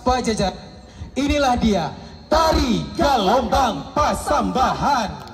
Pajajaran. Inilah dia tari Galombang Pasambahan.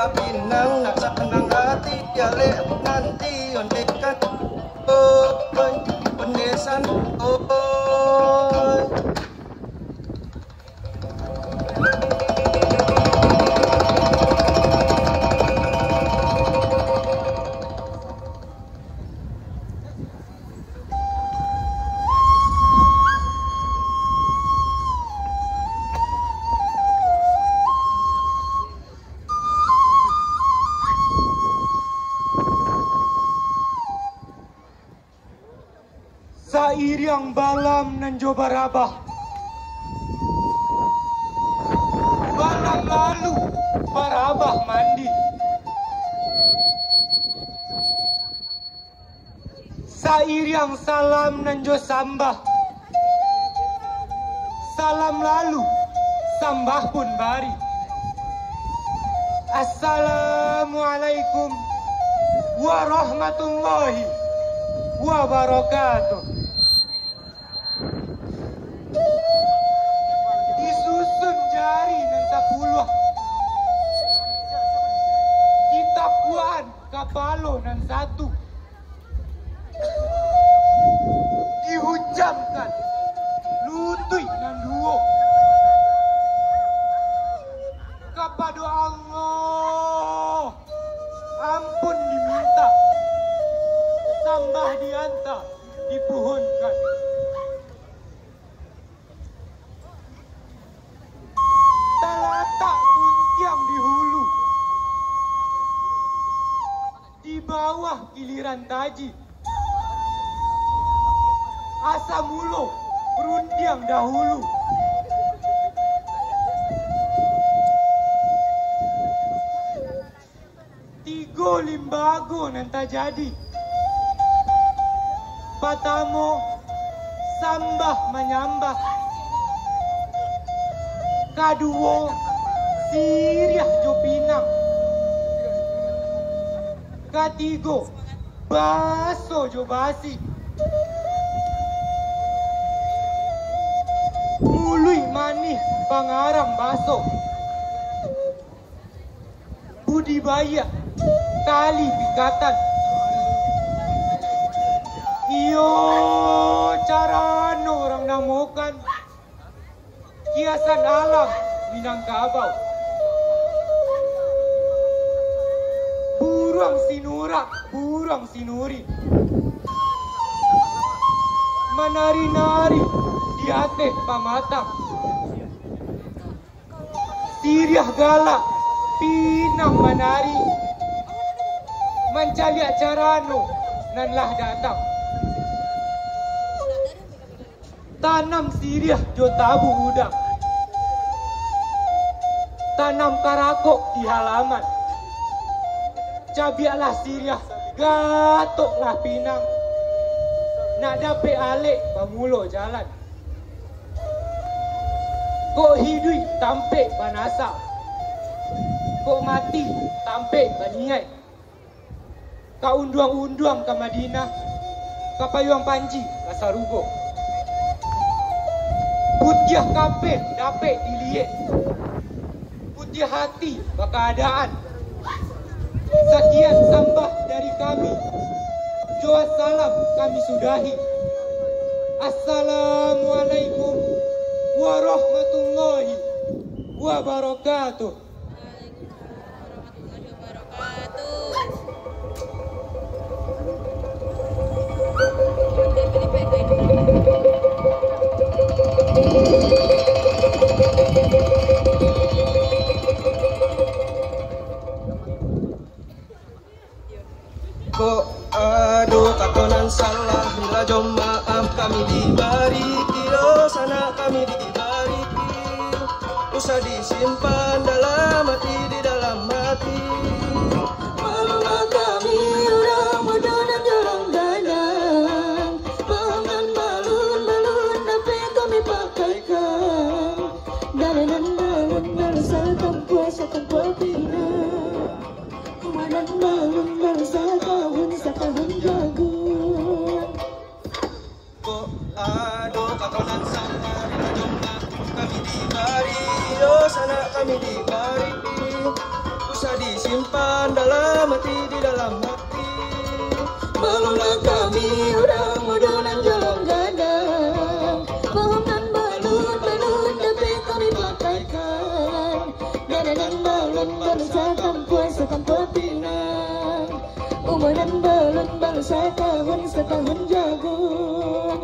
Pinang nak senang hati ya lek nanti ondekan pendesan Iriang balam nan jo barabah. Balam lalu barabah mandi. Sairiang salam nan jo sambah. Salam lalu sambah pun bari. Assalamualaikum warahmatullahi wabarakatuh. Disusun jari nan 10. Ditapuan kapalo nan 1. Dihujamkan lutui nan 2. Kepada Allah ampun diminta, sambah dianta dipuhunkan. Talatak puntiang di hulu, di bawah giliran taji. Asa mulo perundiang dahulu. Tigo limbago nan tak jadi. Patamo sambah menyambah. Kaduo siriah jo pinang. Katigo baso jo basi. Mului manih pangarang baso. Budibaya tali pikatan. Iyo carano orang namukan. Kiasan alam Minangkabau. Burung sinura, burung sinuri. Menari-nari di atas pamatang. Siriah galak pinang menari. Mencari carano nanlah datang. Tanam siriah jo tabu udang. Tanam karakok di halaman. Cabiaklah siriah, gatoklah pinang. Nak dapat alik pamulo jalan. Kok hidup tampik panasa. Kok mati tampik baniai. Kau unduang-unduang ke Madinah, ke Payuang Panji, ke Sarugo. Putiah kape dapat dilihat. Putiah hati keadaan. Sekian sambah dari kami. Doa salam kami sudahi. Assalamualaikum warahmatullahi wabarakatuh. Kok aduh takonan salah rajo maaf kami dibari sana kami dibari usah disimpan dalam hati di dalam hati. Malulah kami orang muda dan jarang gadang. Pangan balun-balun tapi kami pakaikan. Dalanan balun balasakan puasakan pepina. Kumanan balun balasakahun sakahun jagung. Kok aduh takonan salah rajo maaf kami dibari sana kami dibari usah disimpan dalam hati di dalam hati. Malulah kami orang muda dan jarang gadang. Pangan balun-balun tapi kami pakaikan. Dalanan balun balasakan puasakan pepina. Umanan balun balasakahun sakahun jagung.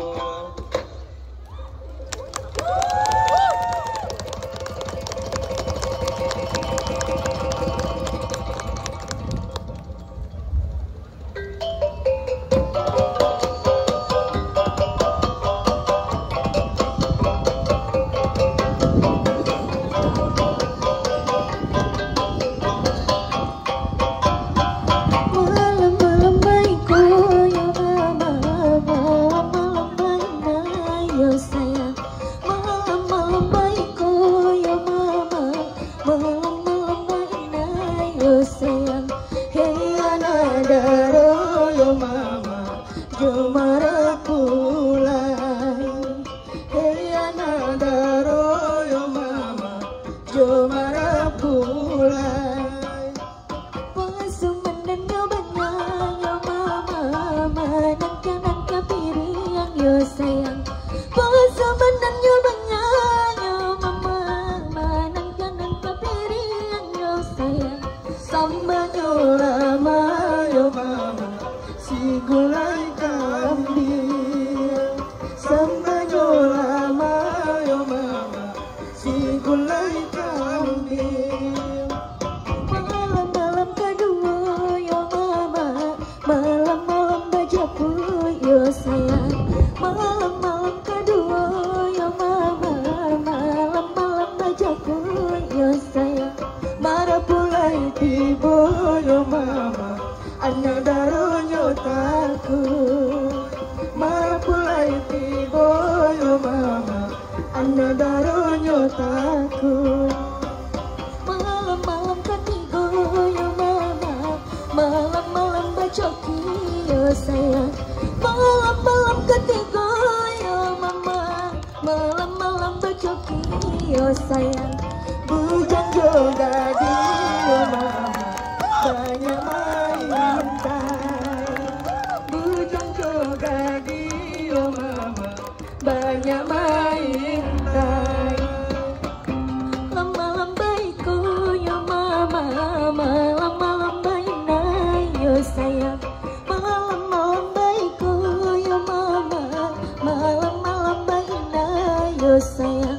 yo sayang. Hey anadaro yo mama, yo marapulai. Hey anadaro yo mama, yo marapulai. Pasuman yo banyak yo mama, nangka piring yo sayang. Pasuman yo banyak yo mama, nangka piring yo sayang. Samba yo lama yo mama, si gulai kambing. Samba yo lama yo mama, si gulai kambing. Malam-malam kedua yo mama, malam-malam bajaku yo sayang. Malam-malam kedua yo mama, malam-malam bajaku yo sayang. Marapulai tibo yo mama, anadaro nyotaku. Marapulai tibo yo mama, anadaro nyotaku. Malam-malam ketiga yo mama, malam-malam bacoki yo sayang. Malam-malam ketiga yo mama, malam-malam bacoki yo sayang. Bujang juga di yo mama, banyak main tai. Bujang juga di yo mama, banyak main tai. Malam baikku yo mama, malam-malam baik yo sayang. Malam-malam baikku yo mama, malam-malam baik yo sayang.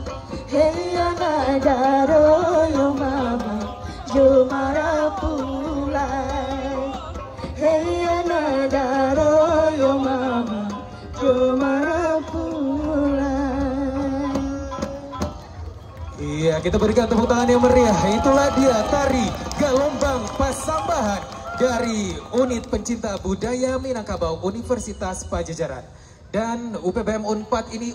Hey anadaro yo mama, yo marapulai. Hey anadaro yo mama, yo marapulai. Iya, kita berikan tepuk tangan yang meriah. Itulah dia tari Galombang Pasambahan dari Unit Pencinta Budaya Minangkabau Universitas Pajajaran. Dan UPBM Unpad ini